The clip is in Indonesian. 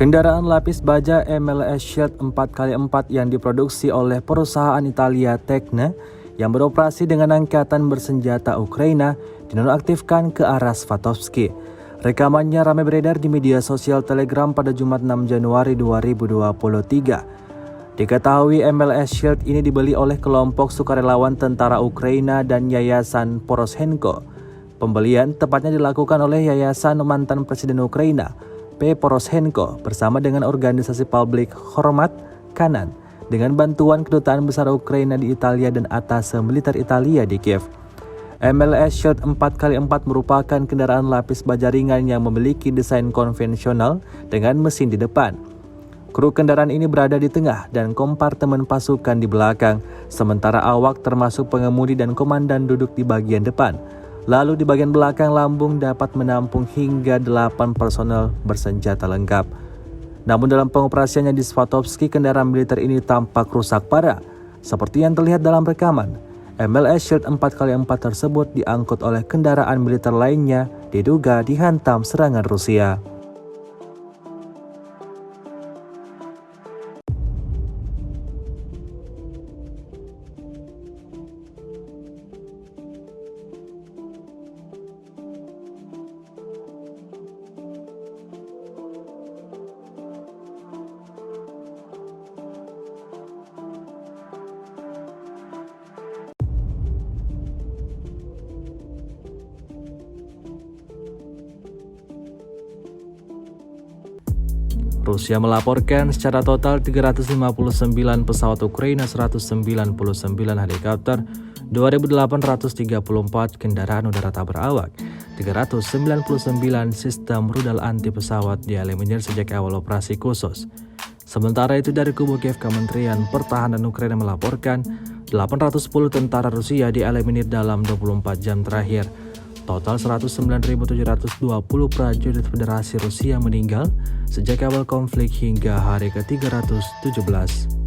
Kendaraan lapis baja MLS Shield 4x4 yang diproduksi oleh perusahaan Italia Tecna yang beroperasi dengan angkatan bersenjata Ukraina dinonaktifkan ke arah Swatovski. Rekamannya ramai beredar di media sosial Telegram pada Jumat 6 Januari 2023. Diketahui MLS Shield ini dibeli oleh kelompok sukarelawan tentara Ukraina dan Yayasan Poroshenko. Pembelian tepatnya dilakukan oleh Yayasan mantan Presiden Ukraina, P. Poroshenko, bersama dengan organisasi publik Hormat Kanan, dengan bantuan Kedutaan Besar Ukraina di Italia dan Atase Militer Italia di Kiev. MLS Shield 4x4 merupakan kendaraan lapis baja ringan yang memiliki desain konvensional dengan mesin di depan. Kru kendaraan ini berada di tengah dan kompartemen pasukan di belakang, sementara awak termasuk pengemudi dan komandan duduk di bagian depan. Lalu di bagian belakang lambung dapat menampung hingga 8 personel bersenjata lengkap. Namun dalam pengoperasiannya di Swatovski, kendaraan militer ini tampak rusak parah. Seperti yang terlihat dalam rekaman, MLS Shield 4x4 tersebut diangkut oleh kendaraan militer lainnya, diduga dihantam serangan Rusia. Rusia melaporkan secara total 359 pesawat Ukraina, 199 helikopter, 2.834 kendaraan udara tak berawak, 399 sistem rudal anti pesawat dieliminir sejak awal operasi khusus. Sementara itu dari kubu Kiev, Kementerian Pertahanan Ukraina melaporkan 810 tentara Rusia dieliminir dalam 24 jam terakhir. Total 109.720 prajurit Federasi Rusia meninggal sejak awal konflik hingga hari ke-317.